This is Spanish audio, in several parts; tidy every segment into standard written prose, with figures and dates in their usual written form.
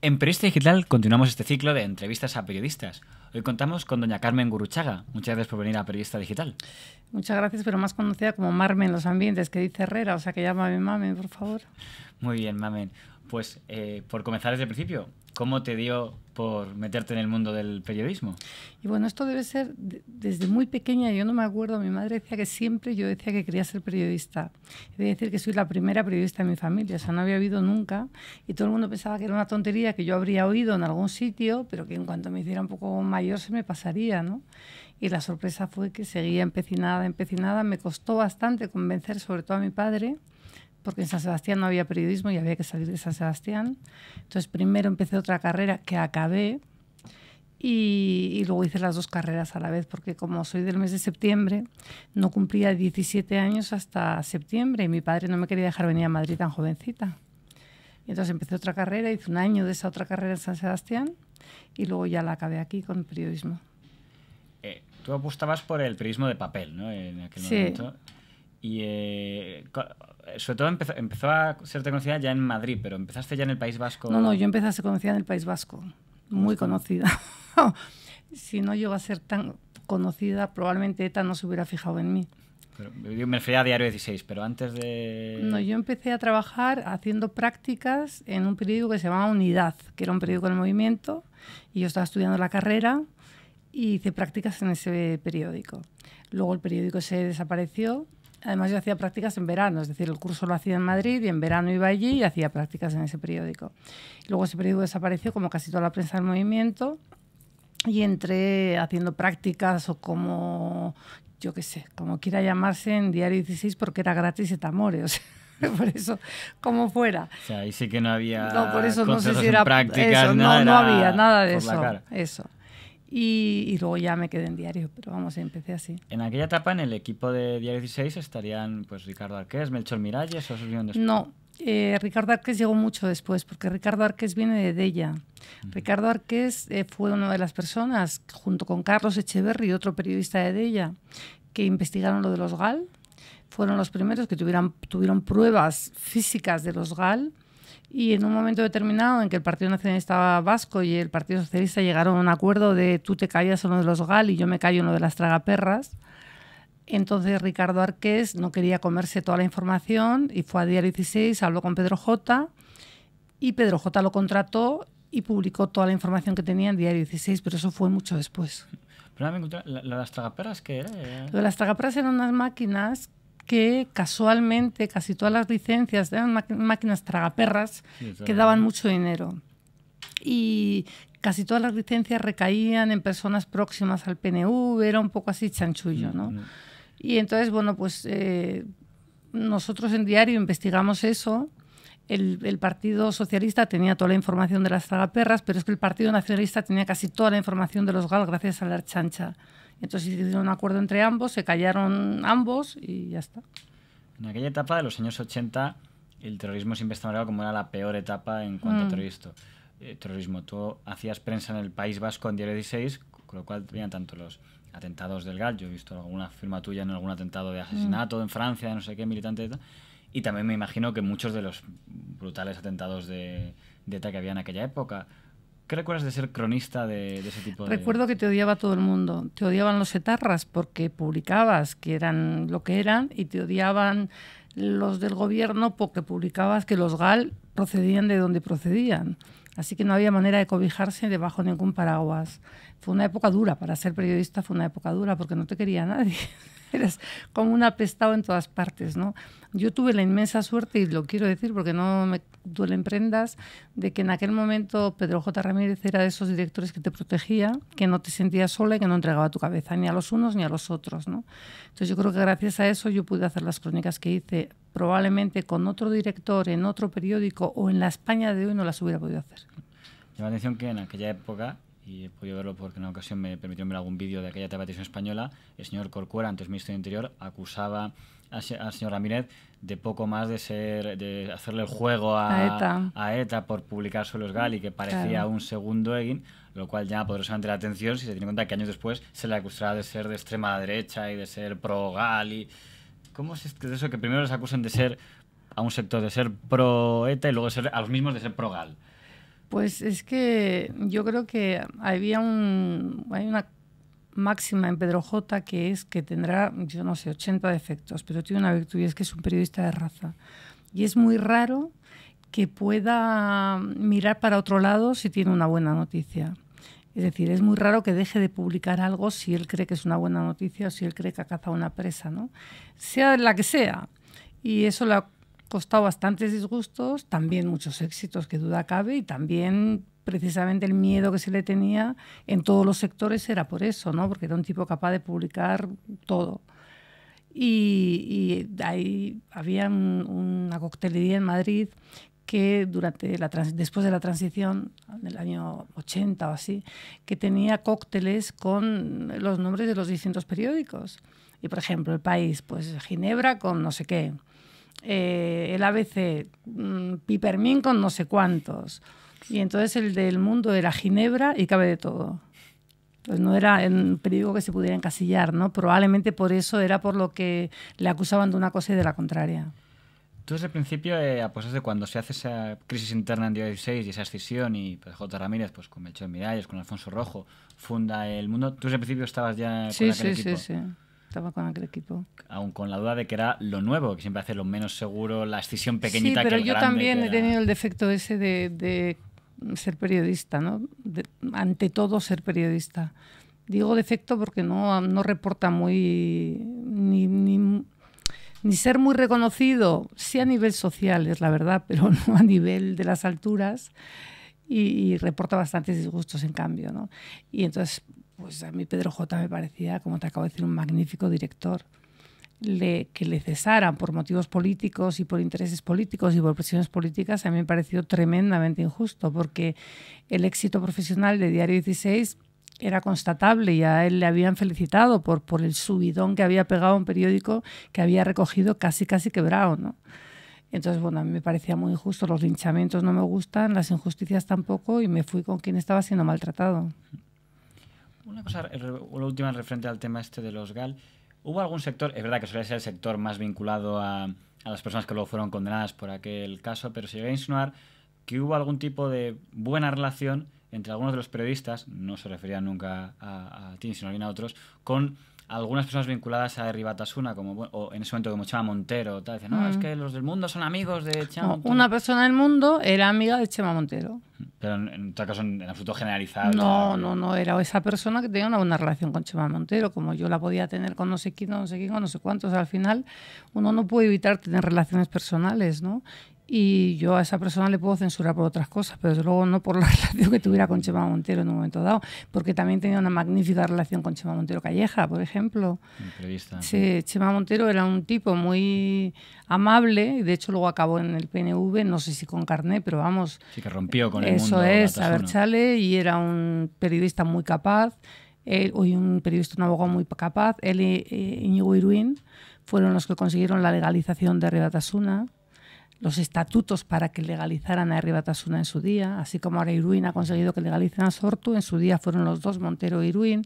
En Periodista Digital continuamos este ciclo de entrevistas a periodistas. Hoy contamos con doña Carmen Gurruchaga. Muchas gracias por venir a Periodista Digital. Muchas gracias, pero más conocida como Marmen en los ambientes, que dice Herrera, o sea que llámame Mame, por favor. Muy bien, Mamen. Pues por comenzar desde el principio, ¿cómo te dio por meterte en el mundo del periodismo? Y bueno, esto debe ser desde muy pequeña, yo no me acuerdo, mi madre decía que siempre yo decía que quería ser periodista. He de decir que soy la primera periodista en mi familia, o sea, no había oído nunca, y todo el mundo pensaba que era una tontería que yo habría oído en algún sitio, pero que en cuanto me hiciera un poco mayor se me pasaría, ¿no? Y la sorpresa fue que seguía empecinada, empecinada. Me costó bastante convencer sobre todo a mi padre, porque en San Sebastián no había periodismo y había que salir de San Sebastián. Entonces primero empecé otra carrera que acabé y luego hice las dos carreras a la vez, porque como soy del mes de septiembre, no cumplía 17 años hasta septiembre y mi padre no me quería dejar venir a Madrid tan jovencita. Y entonces empecé otra carrera, hice un año de esa otra carrera en San Sebastián y luego ya la acabé aquí con periodismo. Tú apostabas por el periodismo de papel, ¿no? En aquel momento. Y sobre todo empezó a ser conocida ya en Madrid, pero empezaste ya en el País Vasco. No, yo empecé a ser conocida en el País Vasco, muy conocida. Si no llego a ser tan conocida, probablemente ETA no se hubiera fijado en mí. Pero, yo me refería a Diario 16, pero antes de... No, yo empecé a trabajar haciendo prácticas en un periódico que se llamaba Unidad, que era un periódico del movimiento, y yo estaba estudiando la carrera y hice prácticas en ese periódico. Luego el periódico se desapareció. Además yo hacía prácticas en verano, es decir, el curso lo hacía en Madrid y en verano iba allí y hacía prácticas en ese periódico. Luego ese periódico desapareció, como casi toda la prensa del movimiento, y entré haciendo prácticas o como, yo qué sé, como quiera llamarse, en Diario 16 porque era gratis et amore, o sea, por eso, como fuera. O sea, ahí sí que no había... No, por eso no sé si en era prácticas, eso, nada, no había nada de eso. Eso. Y luego ya me quedé en Diario, pero vamos, empecé así. En aquella etapa, en el equipo de Diario 16 estarían pues Ricardo Arqués, Melchor Miralles, ¿o surgieron después? No, Ricardo Arqués llegó mucho después, porque Ricardo Arqués viene de Della. Ricardo Arqués fue una de las personas, junto con Carlos Echeverri, otro periodista de Della, que investigaron lo de los GAL. Fueron los primeros que tuvieron pruebas físicas de los GAL. Y en un momento determinado en que el Partido Nacionalista Vasco y el Partido Socialista llegaron a un acuerdo de tú te callas en uno de los GAL y yo me callo en uno de las tragaperras, entonces Ricardo Arqués no quería comerse toda la información y fue a Diario 16, habló con Pedro J. y Pedro J. lo contrató y publicó toda la información que tenía en Diario 16, pero eso fue mucho después. Pero ¿lo de las tragaperras qué era? Lo de las tragaperras eran unas máquinas que casualmente casi todas las licencias eran máquinas tragaperras que daban mucho dinero. Y casi todas las licencias recaían en personas próximas al PNV, era un poco así chanchullo, ¿no? Y entonces, bueno, pues nosotros en Diario investigamos eso. El Partido Socialista tenía toda la información de las tragaperras, pero es que el Partido Nacionalista tenía casi toda la información de los GAL gracias a la Archancha. Entonces hicieron un acuerdo entre ambos, se callaron ambos y ya está. En aquella etapa de los años 80, el terrorismo siempre está marcado como era la peor etapa en cuanto a terrorismo. Tú hacías prensa en el País Vasco en Diario 16, con lo cual venían tanto los atentados del GAL, yo he visto alguna firma tuya en algún atentado de asesinato en Francia, de no sé qué, militante, y también me imagino que muchos de los brutales atentados de ETA que había en aquella época. ¿Qué recuerdas de ser cronista de ese tipo de...? Recuerdo que te odiaba todo el mundo. Te odiaban los etarras porque publicabas que eran lo que eran y te odiaban los del gobierno porque publicabas que los GAL procedían de donde procedían. Así que no había manera de cobijarse debajo de ningún paraguas. Fue una época dura. Para ser periodista fue una época dura porque no te quería nadie. Eres como un apestado en todas partes, ¿no? Yo tuve la inmensa suerte, y lo quiero decir porque no me duelen prendas, de que en aquel momento Pedro J. Ramírez era de esos directores que te protegía, que no te sentías sola y que no entregaba tu cabeza ni a los unos ni a los otros, ¿no? Entonces yo creo que gracias a eso yo pude hacer las crónicas que hice. Probablemente con otro director en otro periódico o en la España de hoy no las hubiera podido hacer. Llama la atención que en aquella época, y he podido verlo porque en una ocasión me permitieron ver algún vídeo de aquella televisión española, el señor Corcuera, antes ministro de Interior, acusaba al señor Ramírez de poco más de hacerle el juego a ETA por publicar sobre los GAL y que parecía un segundo Egin, lo cual llama poderosamente la atención si se tiene en cuenta que años después se le acusaba de ser de extrema derecha y de ser pro-GAL. Y ¿cómo es eso que primero les acusan de ser a un sector de ser pro-ETA y luego a los mismos de ser pro-GAL? Pues es que yo creo que hay una máxima en Pedro J que es que tendrá, yo no sé, 80 defectos, pero tiene una virtud y es que es un periodista de raza. Y es muy raro que pueda mirar para otro lado si tiene una buena noticia. Es decir, es muy raro que deje de publicar algo si él cree que es una buena noticia o si él cree que ha cazado una presa, ¿no? Sea la que sea. Y eso le ha costado bastantes disgustos, también muchos éxitos, que duda cabe, y también precisamente el miedo que se le tenía en todos los sectores era por eso, ¿no? Porque era un tipo capaz de publicar todo. Y ahí había una coctelería en Madrid que después de la transición, en el año 80 o así, que tenía cócteles con los nombres de los distintos periódicos. Y, por ejemplo, El País, pues Ginebra con no sé qué, el ABC, Pipermín con no sé cuántos. Y entonces el del Mundo era Ginebra y cabe de todo. Pues no era un periódico que se pudiera encasillar, ¿no? Probablemente por eso era por lo que le acusaban de una cosa y de la contraria. Tú desde el principio apostaste cuando se hace esa crisis interna en Día 16 y esa escisión y pues, J. Ramírez, pues con Melchor Miralles, con Alfonso Rojo, funda El Mundo. Tú desde el principio estabas ya con aquel equipo. Sí. Estaba con aquel equipo. Aún con la duda de que era lo nuevo, que siempre hace lo menos seguro, la escisión pequeñita que el grande. Sí, pero yo también he tenido el defecto ese de ser periodista, ¿no? Ante todo ser periodista. Digo defecto porque no reporta muy ni ser muy reconocido, sí a nivel social, es la verdad, pero no a nivel de las alturas, y reporta bastantes disgustos en cambio, ¿no? Y entonces, pues a mí Pedro J. me parecía, como te acabo de decir, un magnífico director. Que le cesaran por motivos políticos y por intereses políticos y por presiones políticas, a mí me pareció tremendamente injusto, porque el éxito profesional de Diario 16 era constatable y a él le habían felicitado por el subidón que había pegado a un periódico que había recogido casi quebrado, ¿no? Entonces, bueno, a mí me parecía muy injusto, los linchamientos no me gustan, las injusticias tampoco, y me fui con quien estaba siendo maltratado. Una cosa, la última referente al tema este de los GAL. ¿Hubo algún sector, es verdad que suele ser el sector más vinculado a las personas que luego fueron condenadas por aquel caso, pero se llegó a insinuar que hubo algún tipo de buena relación entre algunos de los periodistas, no se refería nunca a ti, sino bien a otros, con algunas personas vinculadas a Herri Batasuna, o en ese momento como Chema Montero, tal? Dicen, no, es que los del Mundo son amigos de Chema Montero. Una persona del Mundo era amiga de Chema Montero. Pero en todo caso, en absoluto generalizable. No, era esa persona que tenía una buena relación con Chema Montero, como yo la podía tener con no sé quién, con no sé cuántos. Al final, uno no puede evitar tener relaciones personales, ¿no? Y yo a esa persona le puedo censurar por otras cosas, pero desde luego no por la relación que tuviera con Chema Montero en un momento dado, porque también tenía una magnífica relación con Chema Montero Calleja, por ejemplo. Entrevista. Sí, Chema Montero era un tipo muy amable, y de hecho luego acabó en el PNV, no sé si con carné, pero vamos... Sí, que rompió con el Mundo. Eso es, Abertzale, y era un periodista muy capaz, un abogado muy capaz. Él y Íñigo Iruín fueron los que consiguieron la legalización de Herri Batasuna, los estatutos para que legalizaran a Herri Batasuna en su día, así como ahora Iruín ha conseguido que legalicen a Sortu, en su día fueron los dos, Montero e Iruín.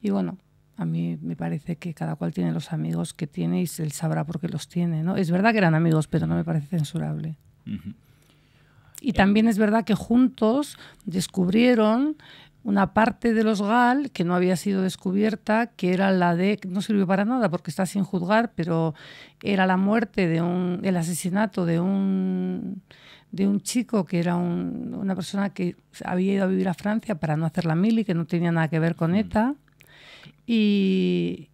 Y bueno, a mí me parece que cada cual tiene los amigos que tiene y él sabrá por qué los tiene, ¿no? Es verdad que eran amigos, pero no me parece censurable. Y también es verdad que juntos descubrieron una parte de los GAL que no había sido descubierta, que era la que no sirvió para nada porque está sin juzgar, pero era la muerte el asesinato de un chico que era una persona que había ido a vivir a Francia para no hacer la mili, que no tenía nada que ver con ETA. Y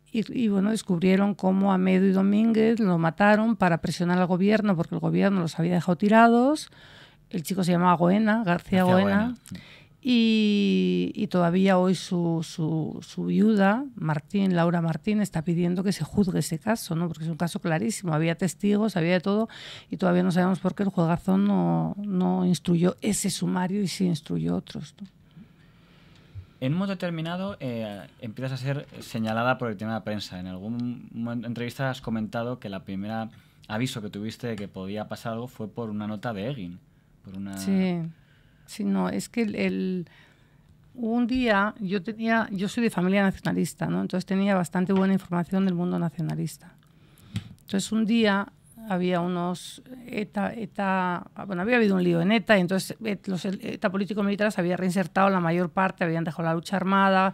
bueno, descubrieron cómo Amedo y Domínguez lo mataron para presionar al gobierno, porque el gobierno los había dejado tirados. El chico se llamaba García Goena. Y todavía hoy su viuda, Laura Martín, está pidiendo que se juzgue ese caso, ¿no? Porque es un caso clarísimo. Había testigos, había de todo, y todavía no sabemos por qué el juez Garzón no instruyó ese sumario y sí instruyó otros, ¿no? En un momento determinado empiezas a ser señalada por el tema de la prensa. En alguna entrevista has comentado que la primera aviso que tuviste de que podía pasar algo fue por una nota de Egin. Sí, no, es que un día yo soy de familia nacionalista, ¿no? Entonces tenía bastante buena información del mundo nacionalista. Entonces un día había unos bueno, había habido un lío en ETA y entonces los ETA políticos militares había reinsertado la mayor parte, habían dejado la lucha armada,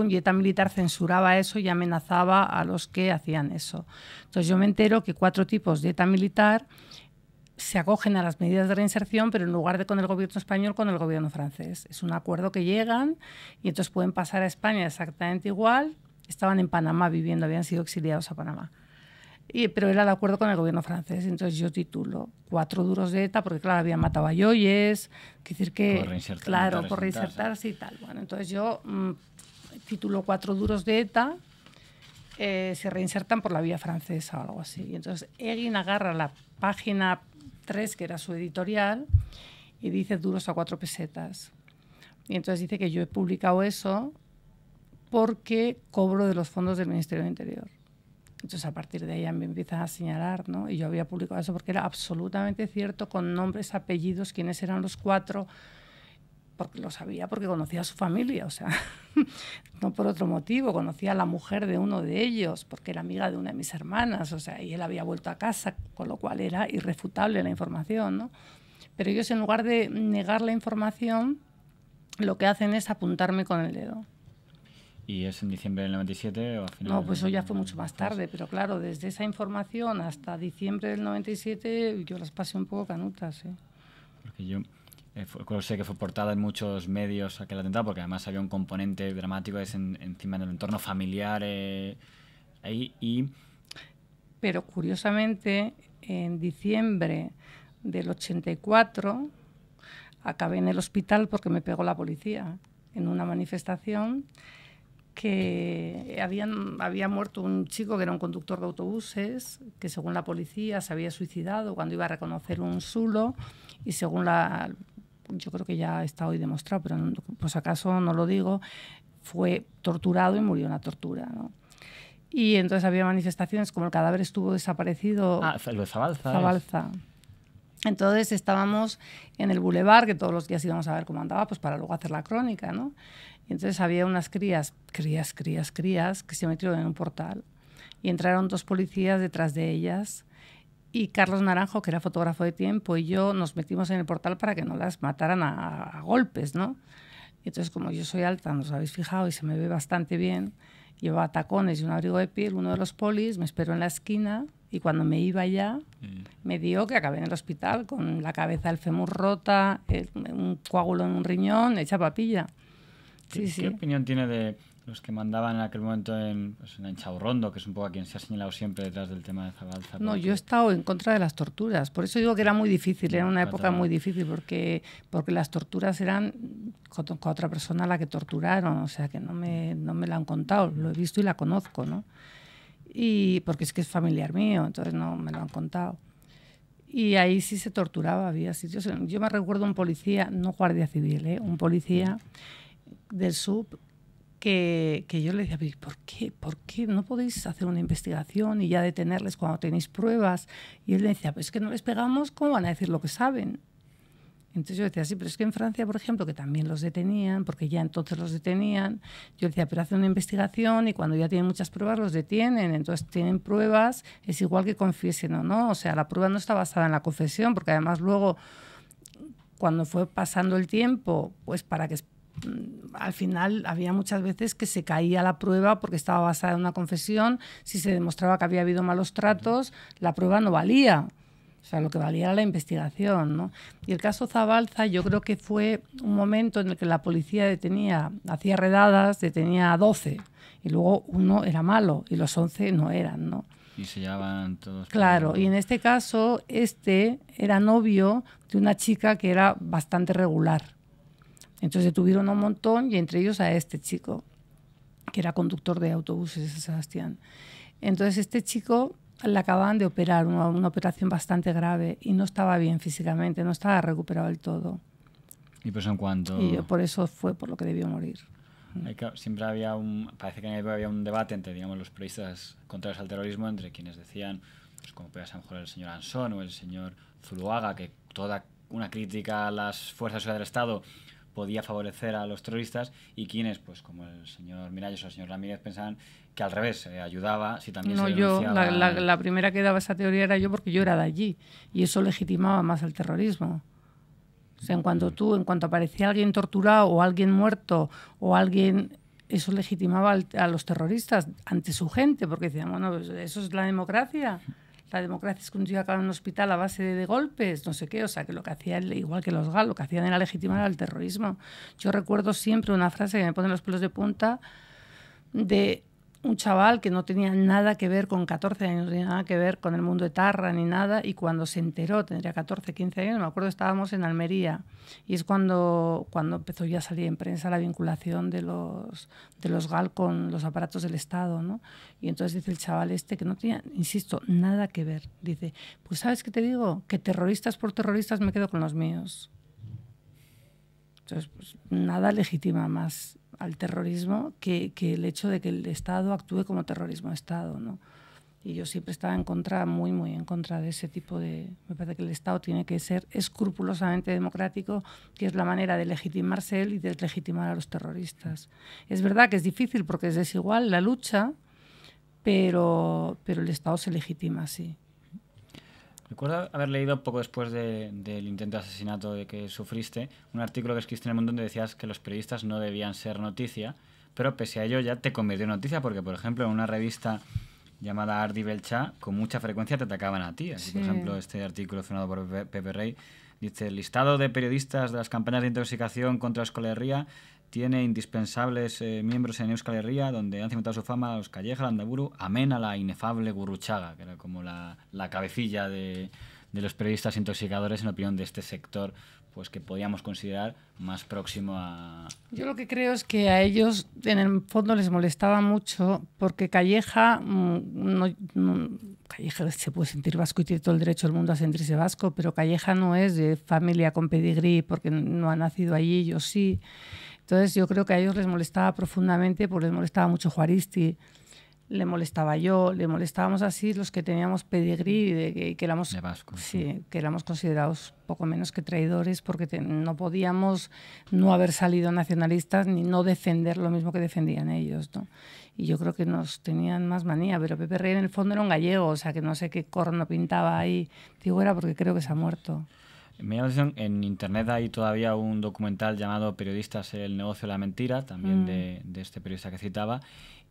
y ETA militar censuraba eso y amenazaba a los que hacían eso. Entonces yo me entero que 4 tipos de ETA militar se acogen a las medidas de reinserción, pero en lugar de con el gobierno español, con el gobierno francés. Es un acuerdo que llegan y entonces pueden pasar a España exactamente igual. Estaban en Panamá viviendo, habían sido exiliados a Panamá. Pero era el acuerdo con el gobierno francés. Entonces yo titulo 4 duros de ETA, porque claro, habían matado a Yoyes, decir que, por reinsertarse y tal. Bueno, entonces yo titulo 4 duros de ETA, se reinsertan por la vía francesa o algo así. Y entonces Egin agarra la página 3, que era su editorial, y dice duros a 4 pesetas. Y entonces dice que yo he publicado eso porque cobro de los fondos del Ministerio del Interior. Entonces, a partir de ahí me empiezan a señalar, ¿no? Y yo había publicado eso porque era absolutamente cierto, con nombres, apellidos, quiénes eran los 4, porque lo sabía, porque conocía a su familia, o sea, no por otro motivo, conocía a la mujer de uno de ellos, porque era amiga de una de mis hermanas, o sea, y él había vuelto a casa, con lo cual era irrefutable la información, ¿no? Pero ellos, en lugar de negar la información, lo que hacen es apuntarme con el dedo. ¿Y es en diciembre del 97 o a finales? No, pues eso ya fue mucho más tarde, pero claro, desde esa información hasta diciembre del 97 yo las pasé un poco canutas, ¿eh? Porque yo sé que fue portada en muchos medios aquel atentado, porque además había un componente dramático encima en el entorno familiar ahí. Pero curiosamente, en diciembre del 84 acabé en el hospital porque me pegó la policía en una manifestación, que había muerto un chico que era un conductor de autobuses, que según la policía se había suicidado cuando iba a reconocer un zulo, y según yo creo que ya está hoy demostrado, pero pues acaso no lo digo, fue torturado y murió en la tortura, ¿no? Y entonces había manifestaciones, como el cadáver estuvo desaparecido. Lo de Zabalza. Zabalza. Entonces estábamos en el bulevar, que todos los días íbamos a ver cómo andaba, pues para luego hacer la crónica, ¿no? Y entonces había unas crías que se metieron en un portal y entraron 2 policías detrás de ellas, y Carlos Naranjo, que era fotógrafo de Tiempo, y yo nos metimos en el portal para que no las mataran a golpes, ¿no? Y entonces, como yo soy alta, no os habéis fijado y se me ve bastante bien, llevaba tacones y un abrigo de piel, uno de los polis me esperó en la esquina, y cuando me iba ya, me dio que acabé en el hospital con la cabeza del fémur rota, un coágulo en un riñón, hecha papilla. ¿Qué opinión tiene de los que mandaban en aquel momento en Chaurrondo, que es un poco a quien se ha señalado siempre detrás del tema de Zabalza? No, yo he estado en contra de las torturas. Por eso digo que era muy difícil, era una época muy difícil, porque las torturas eran con otra persona a la que torturaron, o sea que no me la han contado, lo he visto y la conozco, ¿no? Y porque es que es familiar mío, entonces no me lo han contado. Y ahí sí se torturaba, había sitios. Yo me recuerdo un policía, no guardia civil, un policía del SUB, que yo le decía, ¿por qué no podéis hacer una investigación y ya detenerles cuando tenéis pruebas? Y él le decía, pues es que no les pegamos, ¿cómo van a decir lo que saben? Entonces yo decía, sí, pero es que en Francia, por ejemplo, que también los detenían, porque ya entonces los detenían, yo decía, pero hacen una investigación y cuando ya tienen muchas pruebas los detienen, entonces tienen pruebas, es igual que confiesen o no, o sea, la prueba no está basada en la confesión, porque además luego, cuando fue pasando el tiempo, pues para que al final había muchas veces que se caía la prueba porque estaba basada en una confesión, si se demostraba que había habido malos tratos, la prueba no valía. O sea, lo que valía era la investigación, ¿no? Y el caso Zabalza, yo creo que fue un momento en el que la policía hacía redadas, detenía a 12, y luego uno era malo y los 11 no eran, ¿no? Y se llevaban todos. Claro, y en este caso, era novio de una chica que era bastante regular. Entonces detuvieron a un montón y entre ellos a este chico, que era conductor de autobuses de Sebastián. Entonces este chico le acababan de operar, una operación bastante grave, y no estaba bien físicamente, no estaba recuperado del todo. ¿Y pues en cuanto? Y por eso fue por lo que debió morir. Siempre parece que en el había un debate entre, digamos, los periodistas contrarios al terrorismo, entre quienes decían, pues como puede ser a lo mejor el señor Ansón o el señor Zuluaga, que toda una crítica a las fuerzas de seguridad del Estado podía favorecer a los terroristas y quienes, pues como el señor Miralles o el señor Ramírez, pensaban que al revés, ayudaba si también se denunciaba... La primera que daba esa teoría era yo, porque yo era de allí y eso legitimaba más el terrorismo. O sea, en cuanto aparecía alguien torturado o alguien muerto o alguien... Eso legitimaba a los terroristas ante su gente, porque decían, bueno, pues eso es la democracia. La democracia es que un tío acaba en un hospital a base de golpes, no sé qué. O sea, que lo que hacían, igual que los GAL, lo que hacían era legitimar al terrorismo. Yo recuerdo siempre una frase que me pone los pelos de punta de un chaval que no tenía nada que ver con 14 años, no tenía nada que ver con el mundo etarra ni nada, y cuando se enteró, tendría 14, 15 años, me acuerdo, estábamos en Almería, y es cuando empezó ya a salir en prensa la vinculación de los GAL con los aparatos del Estado, ¿no? Y entonces dice el chaval que no tenía, insisto, nada que ver. Dice, pues ¿sabes qué te digo? Que terroristas por terroristas me quedo con los míos. Entonces, pues nada legitima más al terrorismo que el hecho de que el Estado actúe como terrorismo de Estado, ¿no? Y yo siempre estaba en contra, muy, muy en contra de ese tipo de... Me parece que el Estado tiene que ser escrupulosamente democrático, que es la manera de legitimarse él y de legitimar a los terroristas. Es verdad que es difícil porque es desigual la lucha, pero el Estado se legitima así. Recuerdo haber leído poco después del intento de asesinato de que sufriste un artículo que escribiste en El Mundo donde decías que los periodistas no debían ser noticia, pero pese a ello ya te convirtió en noticia porque, por ejemplo, en una revista llamada Ardi Belcha con mucha frecuencia te atacaban a ti. Así, sí. Por ejemplo, este artículo firmado por Pepe Rey dice: el listado de periodistas de las campañas de intoxicación contra Euskal Herria tiene indispensables miembros en Euskal Herria, donde han cimentado su fama los Calleja, Landaburu, amén a la inefable Gurruchaga, que era como la cabecilla de los periodistas intoxicadores, en opinión de este sector, pues que podíamos considerar más próximo a... Yo lo que creo es que a ellos, en el fondo, les molestaba mucho, porque Calleja, Calleja se puede sentir vasco y tiene todo el derecho del mundo a sentirse vasco, pero Calleja no es de familia con pedigrí, porque no ha nacido allí, yo sí. Entonces yo creo que a ellos les molestaba profundamente, porque les molestaba mucho Juaristi, le molestaba yo, le molestábamos así los que teníamos pedigrí y que éramos, de vasco, sí, que éramos considerados poco menos que traidores, porque no podíamos no haber salido nacionalistas ni no defender lo mismo que defendían ellos, ¿no? Y yo creo que nos tenían más manía, pero Pepe Rey en el fondo era un gallego, o sea que no sé qué corno pintaba ahí. Digo, era porque creo que se ha muerto. Me llama la atención, en internet hay todavía un documental llamado Periodistas, el negocio de la mentira, también de este periodista que citaba,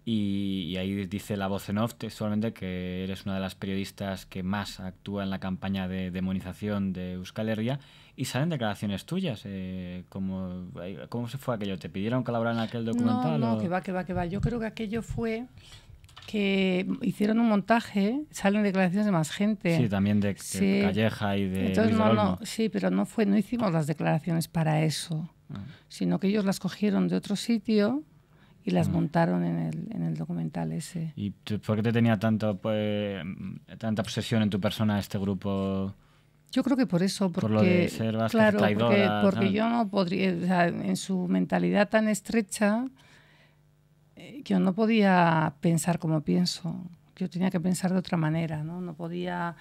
y ahí dice la voz en off textualmente que eres una de las periodistas que más actúa en la campaña de demonización de Euskal Herria, y salen declaraciones tuyas. ¿Cómo se fue aquello? ¿Te pidieron colaborar en aquel documental? No, que va. Yo creo que aquello fue... que hicieron un montaje, salen declaraciones de más gente. Sí, también de Calleja y de Entonces, Luis del Olmo. Sí, pero no hicimos las declaraciones para eso, sino que ellos las cogieron de otro sitio y las montaron en el documental ese. ¿Y por qué te tenía tanta obsesión en tu persona este grupo? Yo creo que por eso, porque, por lo de ser vasca, claro, traidora, porque yo no podría, o sea, en su mentalidad tan estrecha, yo no podía pensar como pienso. Yo tenía que pensar de otra manera, ¿no? No podía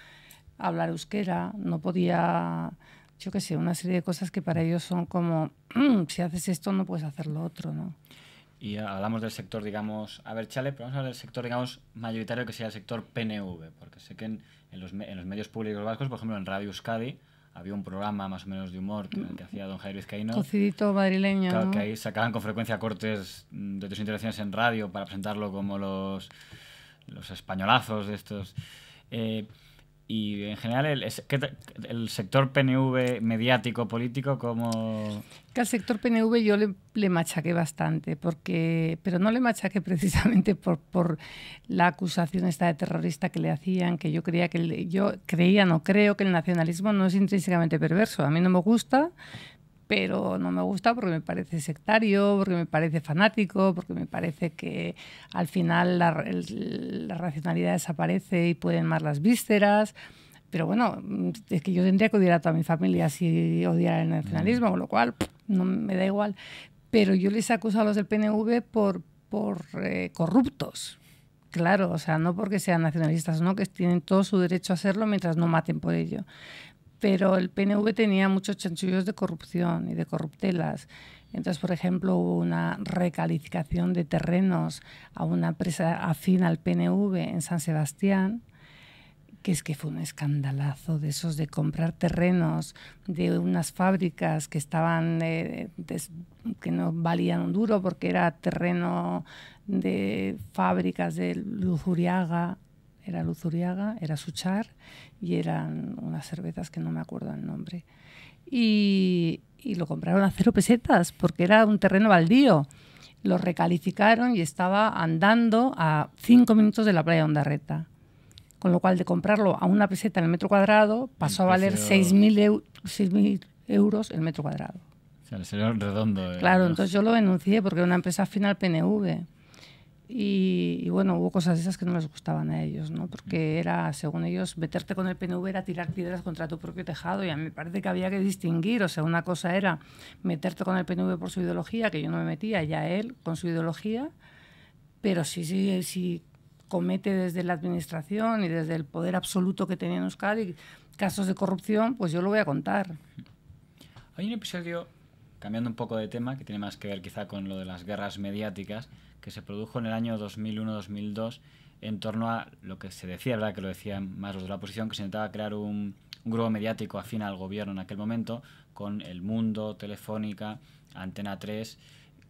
hablar euskera, no podía, yo qué sé, una serie de cosas que para ellos son como, si haces esto no puedes hacer lo otro, ¿no? Y hablamos del sector, digamos, abertzale, pero vamos a hablar del sector, digamos, mayoritario, que sería el sector PNV, porque sé que en los medios públicos vascos, por ejemplo, en Radio Euskadi, había un programa más o menos de humor que hacía don Javier Vizcaíno. Cocidito madrileño, claro, ¿no? Que ahí sacaban con frecuencia cortes de tus intervenciones en radio para presentarlo como los españolazos de estos. Y en general el sector PNV mediático, político, como... Que al sector PNV yo le machaqué bastante, pero no le machaqué precisamente por la acusación esta de terrorista que le hacían, que yo creo que el nacionalismo no es intrínsecamente perverso. A mí no me gusta, pero no me gusta porque me parece sectario, porque me parece fanático, porque me parece que al final la racionalidad desaparece y pueden más las vísceras. Pero bueno, es que yo tendría que odiar a toda mi familia si odiara el nacionalismo, con lo cual no me da igual. Pero yo les acuso a los del PNV por corruptos. Claro, o sea, no porque sean nacionalistas, no, que tienen todo su derecho a hacerlo mientras no maten por ello. pero el PNV tenía muchos chanchullos de corrupción y de corruptelas. Entonces, por ejemplo, hubo una recalificación de terrenos a una empresa afín al PNV en San Sebastián, que es que fue un escandalazo de esos de comprar terrenos de unas fábricas que estaban que no valían un duro porque era terreno de fábricas de Luzuriaga, era Suchar, y eran unas cervezas que no me acuerdo el nombre. Y lo compraron a 0 pesetas porque era un terreno baldío. Lo recalificaron y estaba andando a 5 minutos de la playa de Ondarreta. Con lo cual, de comprarlo a 1 peseta en el metro cuadrado, pasó a valer 6.000 euros el metro cuadrado. O sea, el señor redondo. Claro, entonces yo lo denuncié porque era una empresa afín al PNV. Y bueno, hubo cosas de esas que no les gustaban a ellos, ¿no? Porque era, según ellos, meterte con el PNV era tirar piedras contra tu propio tejado, y a mí me parece que había que distinguir. O sea, una cosa era meterte con el PNV por su ideología, que yo no me metía, ya él con su ideología, pero sí comete desde la administración y desde el poder absoluto que tenía en Euskadi casos de corrupción, pues yo lo voy a contar. Hay un episodio, cambiando un poco de tema, que tiene más que ver quizá con lo de las guerras mediáticas, que se produjo en el año 2001-2002 en torno a lo que se decía, ¿verdad?, que lo decían más los de la oposición, que se intentaba crear un grupo mediático afín al gobierno en aquel momento, con El Mundo, Telefónica, Antena 3,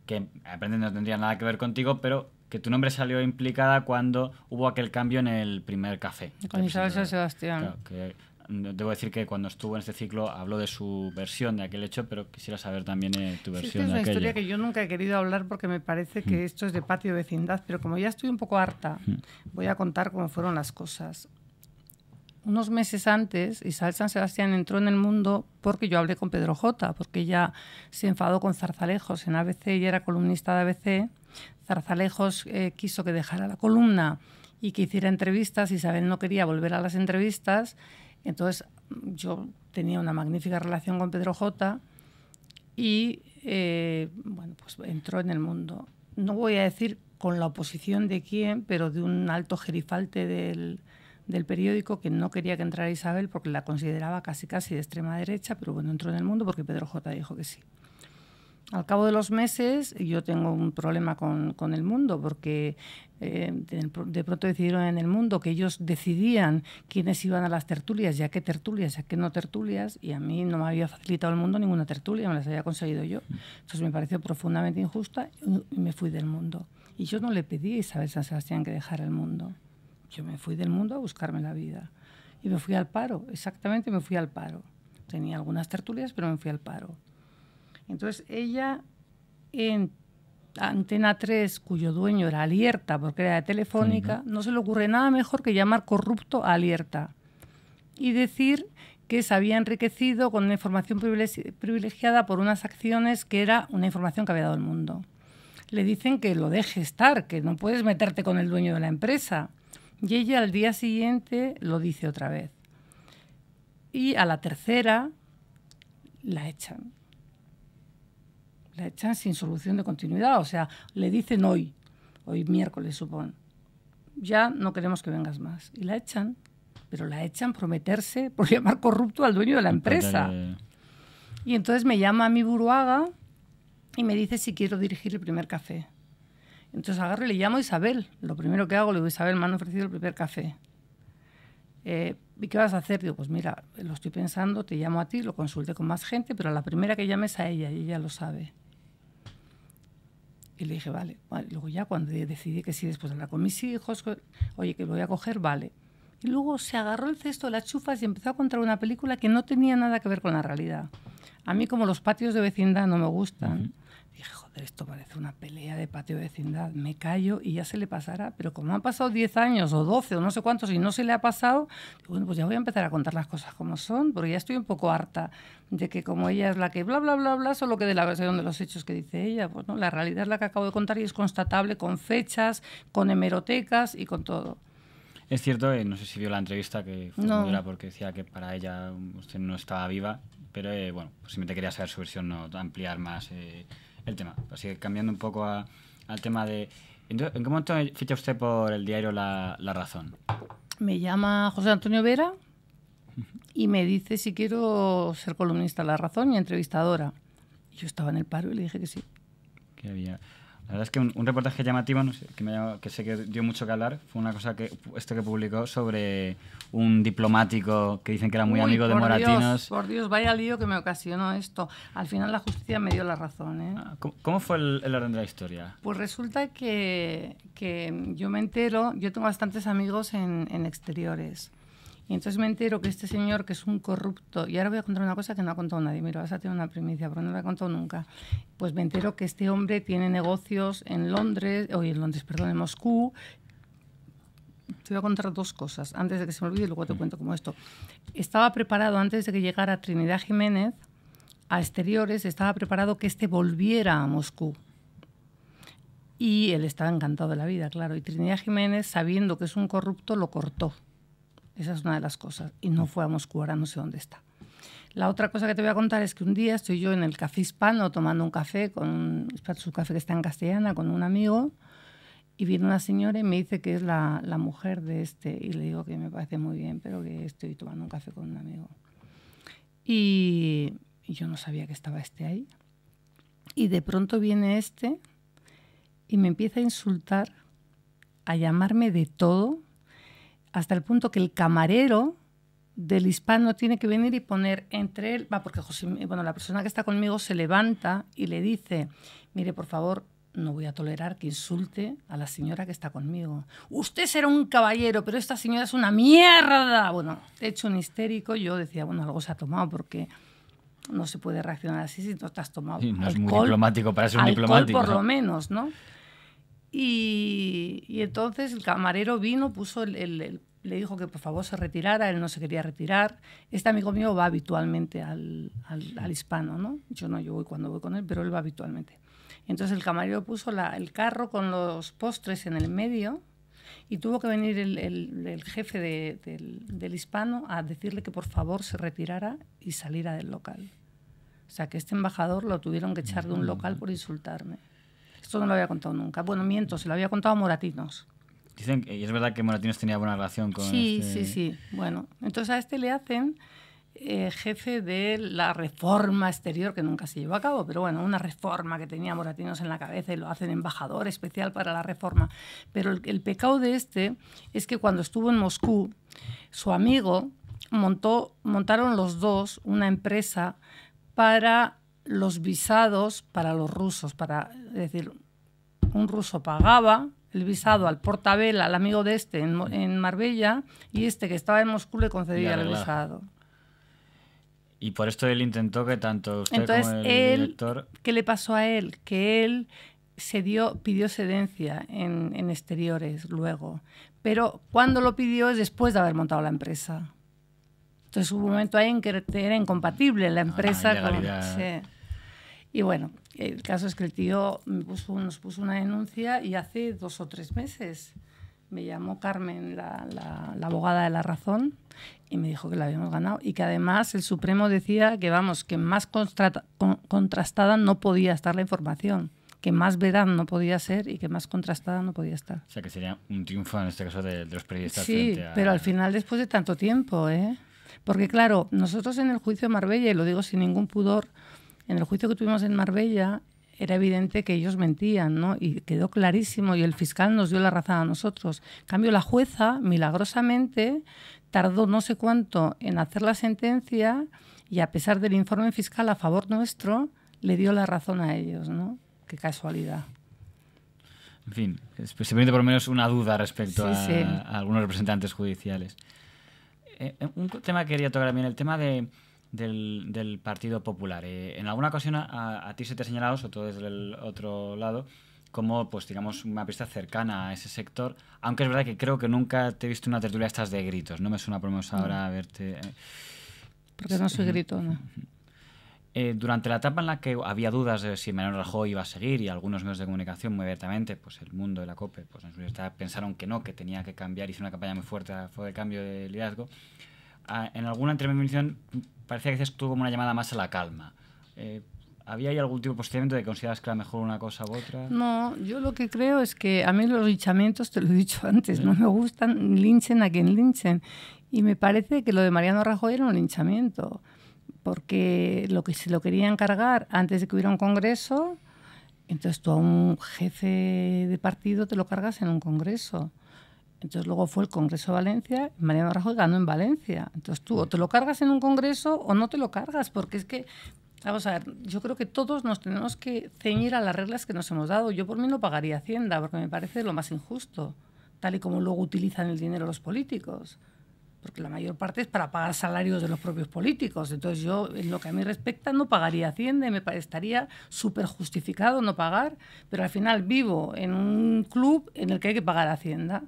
que aparentemente no tendría nada que ver contigo, pero que tu nombre salió implicada cuando hubo aquel cambio en el primer café. Con Isabel San Sebastián. Claro, que debo decir que cuando estuvo en este ciclo habló de su versión de aquel hecho, pero quisiera saber también tu versión de aquello. Es una historia que yo nunca he querido hablar porque me parece que esto es de patio de vecindad, pero como ya estoy un poco harta, voy a contar cómo fueron las cosas. Unos meses antes, Isabel San Sebastián entró en El Mundo porque yo hablé con Pedro J, porque ella se enfadó con Zarzalejos en ABC, ella era columnista de ABC. Zarzalejos quiso que dejara la columna y que hiciera entrevistas. Isabel no quería volver a las entrevistas. Entonces yo tenía una magnífica relación con Pedro J y bueno, pues entró en El Mundo. No voy a decir con la oposición de quién, pero de un alto gerifalte del periódico que no quería que entrara Isabel porque la consideraba casi de extrema derecha, pero bueno, entró en El Mundo porque Pedro J dijo que sí. Al cabo de los meses yo tengo un problema con El Mundo porque de pronto decidieron en El Mundo que ellos decidían quiénes iban a las tertulias, ya qué no tertulias, y a mí no me había facilitado El Mundo ninguna tertulia, me las había conseguido yo. Entonces me pareció profundamente injusta y me fui del Mundo. Y yo no le pedí a Isabel San Sebastián que dejara El Mundo. Yo me fui del Mundo a buscarme la vida. Y me fui al paro, exactamente me fui al paro. Tenía algunas tertulias, pero me fui al paro. Entonces ella en Antena 3, cuyo dueño era Alierta, porque era de Telefónica, no se le ocurre nada mejor que llamar corrupto a Alierta y decir que se había enriquecido con una información privilegiada por unas acciones que era una información que había dado El Mundo. Le dicen que lo deje estar, que no puedes meterte con el dueño de la empresa. Y ella al día siguiente lo dice otra vez. Y a la tercera la echan. La echan sin solución de continuidad. O sea, le dicen hoy miércoles, supongo, ya no queremos que vengas más. Y la echan, pero la echan por meterse, por llamar corrupto al dueño de la empresa. Y entonces me llama a mi Buruaga y me dice si quiero dirigir el primer café. Entonces agarro y le llamo a Isabel. Lo primero que hago, le digo, Isabel, me han ofrecido el primer café. ¿Y qué vas a hacer? Digo, pues mira, lo estoy pensando, te llamo a ti, lo consulté con más gente, pero a la primera que llames a ella, y ella lo sabe. Y le dije, vale. Luego ya cuando decidí que sí, después de hablar con mis hijos, oye, que lo voy a coger, vale. Y luego se agarró el cesto de las chufas y empezó a contar una película que no tenía nada que ver con la realidad. A mí, como los patios de vecindad no me gustan, dije, joder, esto parece una pelea de patio de vecindad. Me callo y ya se le pasará. Pero como han pasado 10 años o 12 o no sé cuántos y no se le ha pasado, digo, bueno, pues ya voy a empezar a contar las cosas como son, porque ya estoy un poco harta de que como ella es la que bla, bla, bla, bla, solo que de la versión de los hechos que dice ella. Pues no, la realidad es la que acabo de contar y es constatable con fechas, con hemerotecas y con todo. Es cierto, no sé si vio la entrevista, que fue muy dura porque decía que para ella usted no estaba viva, pero bueno, pues simplemente quería saber su versión, no ampliar más el tema. Así que cambiando un poco al tema de... ¿En qué momento ficha usted por el diario La Razón? Me llama José Antonio Vera y me dice si quiero ser columnista de La Razón y entrevistadora. Y yo estaba en el paro y le dije que sí. Que había... La verdad es que un reportaje llamativo, no sé, que sé que dio mucho que hablar, fue una cosa que publicó sobre un diplomático que dicen que era muy amigo de Moratinos. Por Dios, vaya lío que me ocasionó esto. Al final la justicia me dio la razón, ¿eh? ¿Cómo fue el orden de la historia? Pues resulta que yo me entero, yo tengo bastantes amigos en exteriores. Y entonces me entero que este señor, que es un corrupto, y ahora voy a contar una cosa que no ha contado nadie, mira, vas a tener una primicia, pero no la he contado nunca. Pues me entero que este hombre tiene negocios en en Moscú. Te voy a contar dos cosas, antes de que se me olvide, y luego te cuento como esto. Estaba preparado, antes de que llegara Trinidad Jiménez a exteriores, estaba preparado que este volviera a Moscú. Y él estaba encantado de la vida, claro. Y Trinidad Jiménez, sabiendo que es un corrupto, lo cortó. Esa es una de las cosas. Y no fue a Moscú, ahora no sé dónde está. La otra cosa que te voy a contar es que un día estoy yo en el Café Hispano tomando un café, su café que está en Castellana, con un amigo, y viene una señora y me dice que es la mujer de este. Y le digo que me parece muy bien, pero que estoy tomando un café con un amigo. Y yo no sabía que estaba este ahí. Y de pronto viene este y me empieza a insultar, a llamarme de todo, hasta el punto que el camarero del Hispano tiene que venir y poner entre él, porque la persona que está conmigo se levanta y le dice, mire, por favor, no voy a tolerar que insulte a la señora que está conmigo. Usted será un caballero, pero esta señora es una mierda. Bueno, he hecho un histérico, yo decía, bueno, algo se ha tomado porque no se puede reaccionar así si no te has tomado sí, no alcohol, es muy diplomático para ser un alcohol diplomático. Por lo menos, ¿no? Y entonces el camarero vino, le dijo que por favor se retirara, él no se quería retirar. Este amigo mío va habitualmente al Hispano, ¿no? Yo voy cuando voy con él, pero él va habitualmente. Entonces el camarero puso el carro con los postres en el medio y tuvo que venir el jefe del Hispano a decirle que por favor se retirara y saliera del local. O sea, que este embajador lo tuvieron que echar de un local por insultarme. Esto no lo había contado nunca. Bueno, miento, se lo había contado a Moratinos. Dicen, y es verdad que Moratinos tenía buena relación con Sí. Bueno, entonces a este le hacen jefe de la reforma exterior, que nunca se llevó a cabo, pero bueno, una reforma que tenía Moratinos en la cabeza y lo hacen embajador especial para la reforma. Pero el pecado de este es que cuando estuvo en Moscú, su amigo montaron los dos una empresa para los visados para los rusos, es decir, un ruso pagaba el visado al portabel, al amigo de este en Marbella, y este que estaba en Moscú le concedía el visado. Y por esto él intentó que tanto usted Entonces, como el director... ¿Qué le pasó a él? Que él pidió cedencia en exteriores luego, pero cuando lo pidió es después de haber montado la empresa. Entonces hubo un momento ahí en que era incompatible la empresa con... Sí. Y bueno, el caso es que el tío nos puso una denuncia y hace 2 o 3 meses me llamó Carmen, la abogada de La Razón, y me dijo que la habíamos ganado y que además el Supremo decía que, que más contrastada no podía estar la información, que más veraz no podía ser y que más contrastada no podía estar. O sea, que sería un triunfo en este caso de los periodistas. Sí, pero al final después de tanto tiempo, ¿eh? Porque claro, nosotros en el juicio de Marbella, y lo digo sin ningún pudor, en el juicio que tuvimos en Marbella era evidente que ellos mentían, ¿no? Y quedó clarísimo y el fiscal nos dio la razón a nosotros. En cambio, la jueza, milagrosamente, tardó no sé cuánto en hacer la sentencia y a pesar del informe fiscal a favor nuestro, le dio la razón a ellos, ¿no? Qué casualidad. En fin, se permite por lo menos una duda respecto a algunos representantes judiciales. Un tema que quería tocar también, el tema del Partido Popular. En alguna ocasión a ti se te ha señalado, sobre todo desde el otro lado, como, pues digamos, una pista cercana a ese sector, aunque es verdad que creo que nunca te he visto una tertulia estas de gritos. No me suena por lo menos ahora verte... Porque no soy gritona. Durante la etapa en la que había dudas de si Mariano Rajoy iba a seguir y algunos medios de comunicación muy abiertamente, pues El Mundo, la COPE, pues en su universidad pensaron que no, que tenía que cambiar, hizo una campaña muy fuerte a favor de cambio de liderazgo. En alguna intervención parecía que tuvo como una llamada más a la calma. ¿Había ahí algún tipo de posicionamiento de que consideras que era mejor una cosa u otra? No, yo lo que creo es que a mí los linchamientos, te lo he dicho antes, no me gustan, linchen a quien linchen. Y me parece que lo de Mariano Rajoy era un linchamiento, porque lo que se lo querían cargar antes de que hubiera un congreso, entonces tú a un jefe de partido te lo cargas en un congreso. Entonces luego fue el Congreso de Valencia, y Mariano Rajoy ganó en Valencia. Entonces tú o te lo cargas en un congreso o no te lo cargas, porque es que, vamos a ver, yo creo que todos nos tenemos que ceñir a las reglas que nos hemos dado. Yo por mí no pagaría Hacienda, porque me parece lo más injusto, tal y como luego utilizan el dinero los políticos. Porque la mayor parte es para pagar salarios de los propios políticos. Entonces yo, en lo que a mí respecta, no pagaría Hacienda y me estaría súper justificado no pagar, pero al final vivo en un club en el que hay que pagar Hacienda.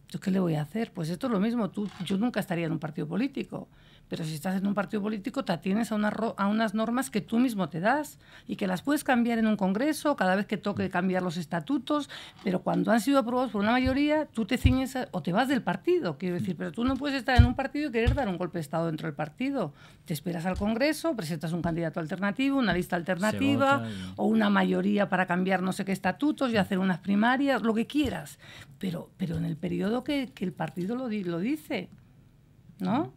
¿Yo qué le voy a hacer? Pues esto es lo mismo. Yo nunca estaría en un partido político, pero si estás en un partido político te atienes a unas normas que tú mismo te das y que las puedes cambiar en un congreso cada vez que toque cambiar los estatutos, pero cuando han sido aprobados por una mayoría, tú te ciñes o te vas del partido, quiero decir, pero tú no puedes estar en un partido y querer dar un golpe de Estado dentro del partido. Te esperas al congreso, presentas un candidato alternativo, una lista alternativa o una mayoría para cambiar no sé qué estatutos y hacer unas primarias, lo que quieras, pero en el periodo que el partido lo dice, ¿no?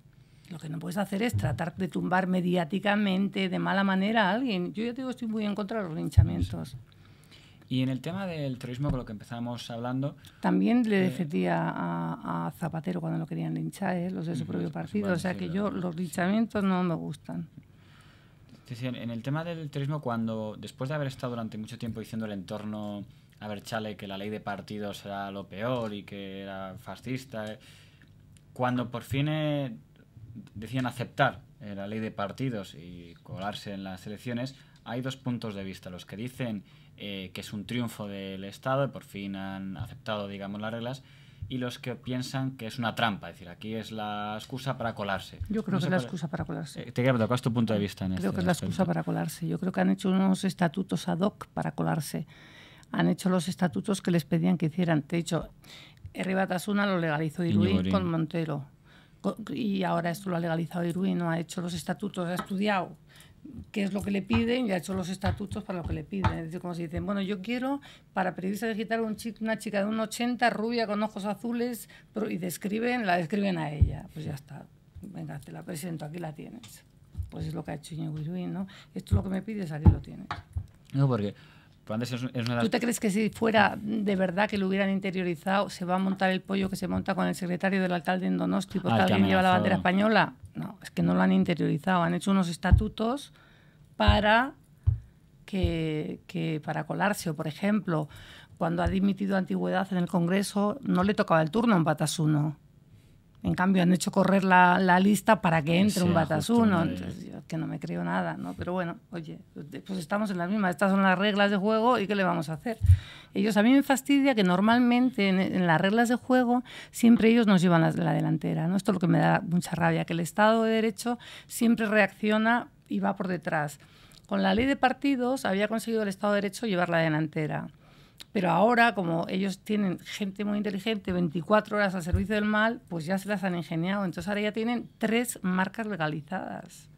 Lo que no puedes hacer es tratar de tumbar mediáticamente, de mala manera, a alguien. Yo ya te digo, estoy muy en contra de los linchamientos. Y en el tema del terrorismo, con lo que empezamos hablando... También le defendía a Zapatero cuando lo querían linchar, los de su propio partido. O sea que los linchamientos no me gustan. En el tema del terrorismo, cuando después de haber estado durante mucho tiempo diciendo el entorno, a ver, Chale, que la ley de partidos era lo peor y que era fascista, cuando por fin decían aceptar la ley de partidos y colarse en las elecciones, hay dos puntos de vista. Los que dicen que es un triunfo del Estado y por fin han aceptado, digamos, las reglas, y los que piensan que es una trampa, es decir, aquí es la excusa para colarse. Yo creo que es la excusa para colarse. Te quiero preguntar, ¿cuál es tu punto de vista en Creo que es la excusa para colarse. Yo creo que han hecho unos estatutos ad hoc para colarse. Han hecho los estatutos que les pedían que hicieran. De hecho, Herri Batasuna lo legalizó Irún con Montero. Y ahora esto lo ha legalizado Irún, no ha hecho los estatutos, ha estudiado qué es lo que le piden y ha hecho los estatutos para lo que le piden. Es decir, como si dicen, bueno, yo quiero para periodista digital una chica de 1,80, rubia, con ojos azules, la describen a ella. Pues ya está, venga, te la presento, aquí la tienes. Pues es lo que ha hecho Íñigo Irún, ¿no? Esto es lo que me pides, aquí lo tienes. No, porque... ¿Tú te crees que si fuera de verdad que lo hubieran interiorizado, se va a montar el pollo que se monta con el secretario del alcalde en Donosti porque alguien lleva la bandera española? No, es que no lo han interiorizado. Han hecho unos estatutos para colarse. O, por ejemplo, cuando ha dimitido antigüedad en el Congreso, no le tocaba el turno a un Batasuna. En cambio, han hecho correr la lista para que entre un Batasuna. Entonces, yo que no me creo nada, ¿no? Pero bueno, oye, pues estamos en la misma. Estas son las reglas de juego y ¿qué le vamos a hacer? A mí me fastidia que normalmente en las reglas de juego siempre ellos nos llevan la delantera, ¿no? Esto es lo que me da mucha rabia, que el Estado de Derecho siempre reacciona y va por detrás. Con la ley de partidos había conseguido el Estado de Derecho llevar la delantera. Pero ahora, como ellos tienen gente muy inteligente, 24 horas al servicio del mal, pues ya se las han ingeniado. Entonces ahora ya tienen 3 marcas legalizadas.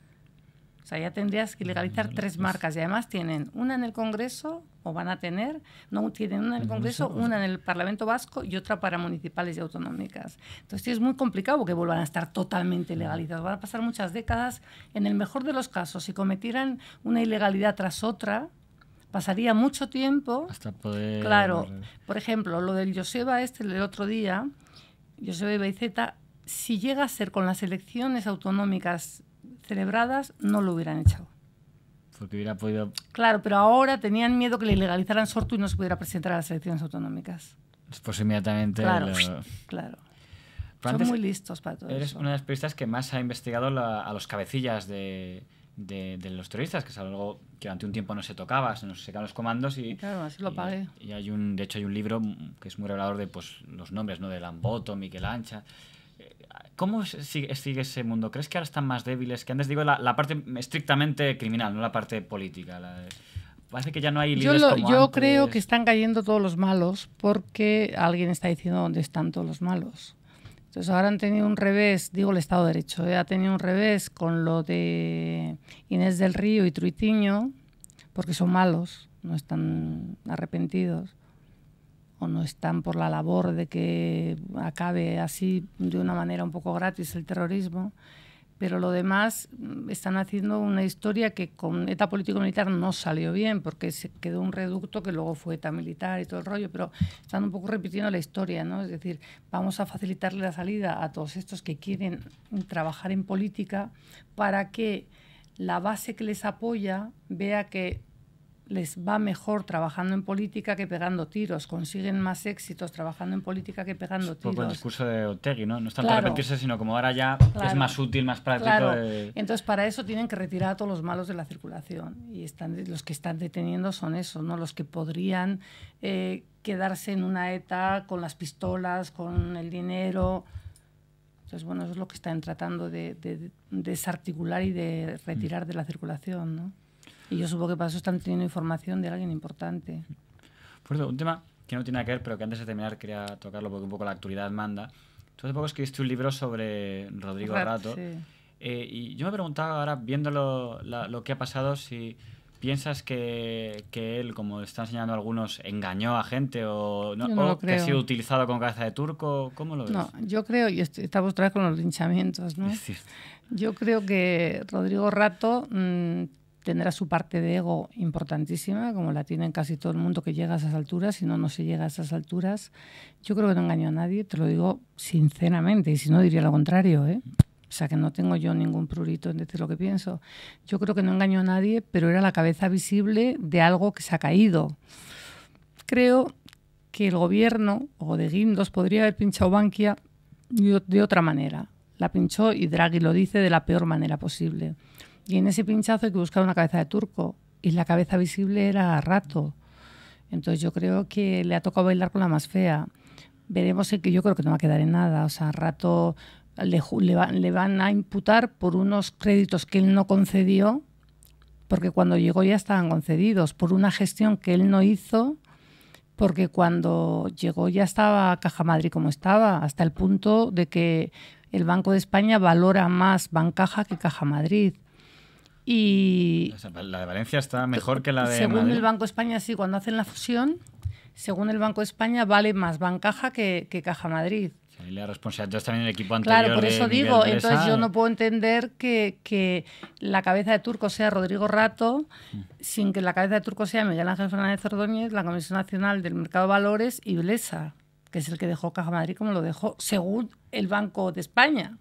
O sea, ya tendrías que legalizar 3 marcas. Y además tienen una en el Congreso, o van a tener, no tienen una en el Congreso, una en el Parlamento Vasco y otra para municipales y autonómicas. Entonces sí, es muy complicado que vuelvan a estar totalmente legalizadas. Van a pasar muchas décadas. En el mejor de los casos, si cometieran una ilegalidad tras otra, pasaría mucho tiempo hasta poder... Claro, por ejemplo, lo del Joseba el otro día, Joseba Ibaizeta, si llega a ser con las elecciones autonómicas celebradas, no lo hubieran echado. Porque hubiera podido... Claro, pero ahora tenían miedo que le ilegalizaran Sortu y no se pudiera presentar a las elecciones autonómicas. Pues inmediatamente... Claro. Son muy listos para todo eres eso. Una de las periodistas que más ha investigado a los cabecillas de los terroristas, que es algo que durante un tiempo no se tocaba, se nos secaban los comandos y... Claro, así lo pagué. Y de hecho hay un libro que es muy revelador de pues, los nombres, ¿no? De Lamboto, Miquel Ancha... ¿Cómo sigue ese mundo? ¿Crees que ahora están más débiles? Que antes digo la parte estrictamente criminal, no la parte política. Parece que ya no hay líderes como antes. Yo creo que están cayendo todos los malos porque alguien está diciendo dónde están todos los malos. Entonces ahora han tenido un revés, digo el Estado de Derecho, ha tenido un revés con lo de Inés del Río y Truitiño, porque son malos, no están arrepentidos. o no están por la labor de que acabe así de una manera un poco gratis el terrorismo, pero lo demás están haciendo una historia que con ETA político-militar no salió bien, porque se quedó un reducto que luego fue ETA militar y todo el rollo, pero están un poco repitiendo la historia, ¿no? Es decir, vamos a facilitarle la salida a todos estos que quieren trabajar en política para que la base que les apoya vea que les va mejor trabajando en política que pegando tiros, consiguen más éxitos trabajando en política que pegando tiros. Un poco el discurso de Otegi, ¿no? No es tanto Claro. arrepentirse, sino como ahora ya es más útil, más práctico. Claro. Entonces, para eso tienen que retirar a todos los malos de la circulación. Y los que están deteniendo son esos, ¿no? Los que podrían quedarse en una ETA con las pistolas, con el dinero. Entonces, bueno, eso es lo que están tratando de desarticular y de retirar de la circulación, ¿no? Y yo supongo que para eso están teniendo información de alguien importante. Por eso, un tema que no tiene nada que ver, pero que antes de terminar quería tocarlo porque un poco la actualidad manda. Tú hace poco escribiste un libro sobre Rodrigo Rato. Sí. Y yo me preguntaba ahora, viendo lo que ha pasado, si piensas que él, como están enseñando algunos, engañó a gente o que ha sido utilizado con cabeza de turco. ¿Cómo lo ves? No, yo creo, y estamos otra vez con los linchamientos, ¿no? Sí. Yo creo que Rodrigo Rato tendrá su parte de ego importantísima, como la tiene casi todo el mundo que llega a esas alturas, si no, no se llega a esas alturas. Yo creo que no engañó a nadie, te lo digo sinceramente, y si no diría lo contrario, ¿eh? O sea, que no tengo yo ningún prurito en decir lo que pienso. Yo creo que no engañó a nadie, pero era la cabeza visible de algo que se ha caído. Creo que el gobierno, o de Guindos, podría haber pinchado Bankia de otra manera. La pinchó, y Draghi lo dice, de la peor manera posible. Y en ese pinchazo hay que buscar una cabeza de turco. Y la cabeza visible era Rato. Entonces yo creo que le ha tocado bailar con la más fea. Veremos que yo creo que no va a quedar en nada. O sea, Rato le van a imputar por unos créditos que él no concedió, porque cuando llegó ya estaban concedidos, por una gestión que él no hizo, porque cuando llegó ya estaba Caja Madrid como estaba, hasta el punto de que el Banco de España valora más Bancaja que Caja Madrid. Y la de Valencia está mejor que la de según Madrid. El Banco de España, sí, cuando hacen la fusión, según el Banco de España vale más Bancaja que Caja Madrid. Sí, la responsabilidad también el equipo anterior. Claro, por eso digo, entonces yo no puedo entender que la cabeza de turco sea Rodrigo Rato sin que la cabeza de turco sea Miguel Ángel Fernández Ordóñez, la Comisión Nacional del Mercado de Valores y Blesa, que es el que dejó Caja Madrid como lo dejó, según el Banco de España.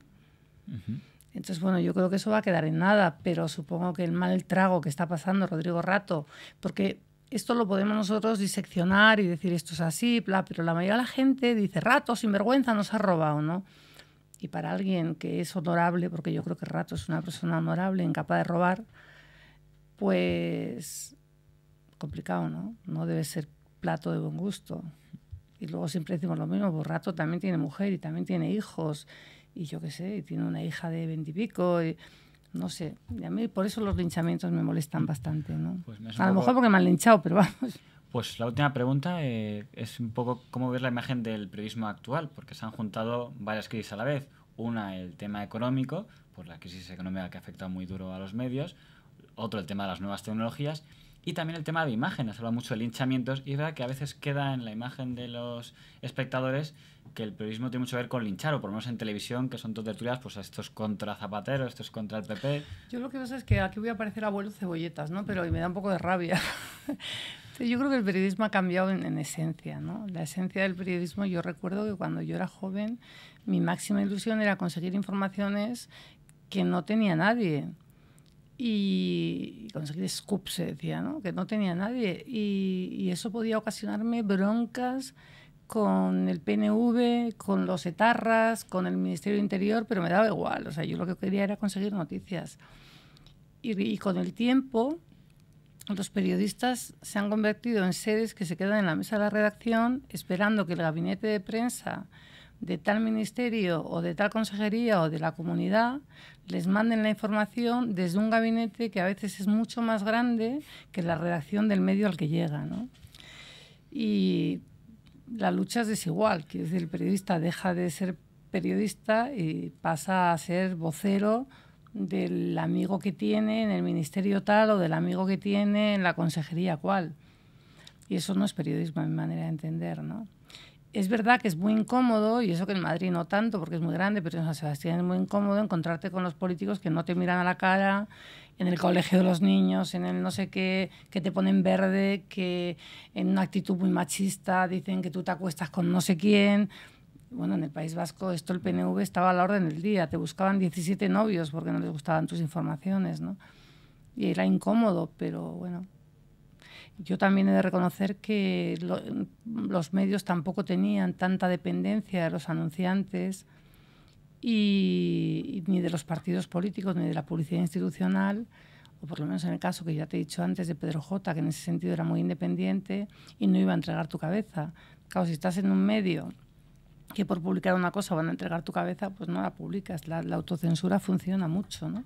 Entonces, bueno, yo creo que eso va a quedar en nada, pero supongo que el mal trago que está pasando Rodrigo Rato, porque esto lo podemos nosotros diseccionar y decir esto es así, bla, pero la mayoría de la gente dice Rato, sinvergüenza, nos ha robado, ¿no? Y para alguien que es honorable, porque yo creo que Rato es una persona honorable, incapaz de robar, pues complicado, ¿no? No debe ser plato de buen gusto. Y luego siempre decimos lo mismo, pues Rato también tiene mujer y también tiene hijos, y yo qué sé, y tiene una hija de 20 y pico, y no sé. Y a mí por eso los linchamientos me molestan bastante, ¿no? Pues a lo mejor porque me han linchado, pero vamos. Pues la última pregunta es un poco cómo ves la imagen del periodismo actual, porque se han juntado varias crisis a la vez. Una, el tema económico, por la crisis económica que afecta muy duro a los medios. Otro, el tema de las nuevas tecnologías. Y también el tema de imágenes. Se habla mucho de linchamientos y es verdad que a veces queda en la imagen de los espectadores que el periodismo tiene mucho que ver con linchar, o por lo menos en televisión, que son dos tertulias, pues esto es contra Zapatero, esto es contra el PP. Yo lo que pasa es que aquí voy a parecer abuelo cebolletas, ¿no? Pero me da un poco de rabia. Yo creo que el periodismo ha cambiado en esencia, ¿no? La esencia del periodismo, yo recuerdo que cuando yo era joven, mi máxima ilusión era conseguir informaciones que no tenía nadie. Y conseguir scoops, se decía, ¿no? Que no tenía nadie. Y eso podía ocasionarme broncas con el PNV, con los etarras, con el Ministerio del Interior, pero me daba igual. O sea, yo lo que quería era conseguir noticias. Y con el tiempo, los periodistas se han convertido en seres que se quedan en la mesa de la redacción esperando que el gabinete de prensa de tal ministerio o de tal consejería o de la comunidad les manden la información desde un gabinete que a veces es mucho más grande que la redacción del medio al que llega, ¿no? Y la lucha es desigual, quiere decir, el periodista deja de ser periodista y pasa a ser vocero del amigo que tiene en el ministerio tal o del amigo que tiene en la consejería cual. Y eso no es periodismo, a mi manera de entender, ¿no? Es verdad que es muy incómodo, y eso que en Madrid no tanto, porque es muy grande, pero en San Sebastián es muy incómodo encontrarte con los políticos que no te miran a la cara, en el colegio de los niños, en el no sé qué, que te ponen verde, que en una actitud muy machista dicen que tú te acuestas con no sé quién. Bueno, en el País Vasco esto el PNV estaba a la orden del día, te buscaban 17 novios porque no les gustaban tus informaciones, ¿no? Y era incómodo, pero bueno. Yo también he de reconocer que los medios tampoco tenían tanta dependencia de los anunciantes y ni de los partidos políticos, ni de la publicidad institucional, o por lo menos en el caso que ya te he dicho antes de Pedro J, que en ese sentido era muy independiente y no iba a entregar tu cabeza. Claro, si estás en un medio que por publicar una cosa van a entregar tu cabeza, pues no la publicas. La autocensura funciona mucho, ¿no?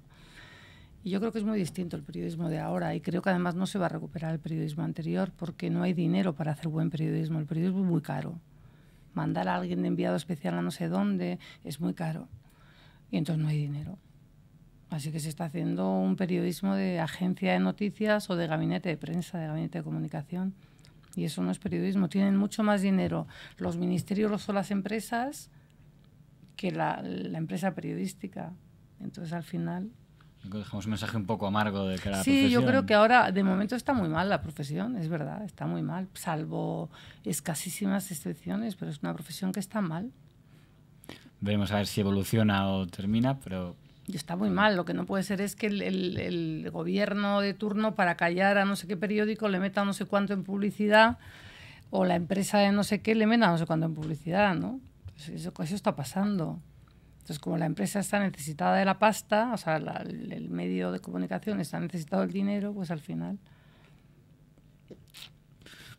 Y yo creo que es muy distinto el periodismo de ahora, y creo que además no se va a recuperar el periodismo anterior porque no hay dinero para hacer buen periodismo. El periodismo es muy caro. Mandar a alguien de enviado especial a no sé dónde es muy caro. Y entonces no hay dinero. Así que se está haciendo un periodismo de agencia de noticias o de gabinete de prensa, de gabinete de comunicación. Y eso no es periodismo. Tienen mucho más dinero los ministerios o las empresas que la empresa periodística. Entonces al final... Dejamos un mensaje un poco amargo de cara a la Sí, profesión. yo creo que ahora, de momento, está muy mal la profesión, es verdad, está muy mal, salvo escasísimas excepciones, pero es una profesión que está mal. Veremos a ver si evoluciona o termina, pero... Y está muy mal. Lo que no puede ser es que el gobierno de turno, para callar a no sé qué periódico, le meta no sé cuánto en publicidad, o la empresa de no sé qué le meta no sé cuánto en publicidad, ¿no? Pues eso está pasando. Entonces, como la empresa está necesitada de la pasta, o sea, el medio de comunicación está necesitado del dinero, pues al final...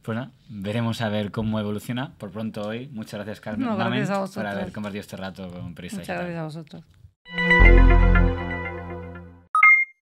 Pues nada, veremos a ver cómo evoluciona. Por pronto hoy, muchas gracias, Carmen, No, gracias a vosotros. por haber compartido este rato con Periodista Muchas Digital. gracias a vosotros.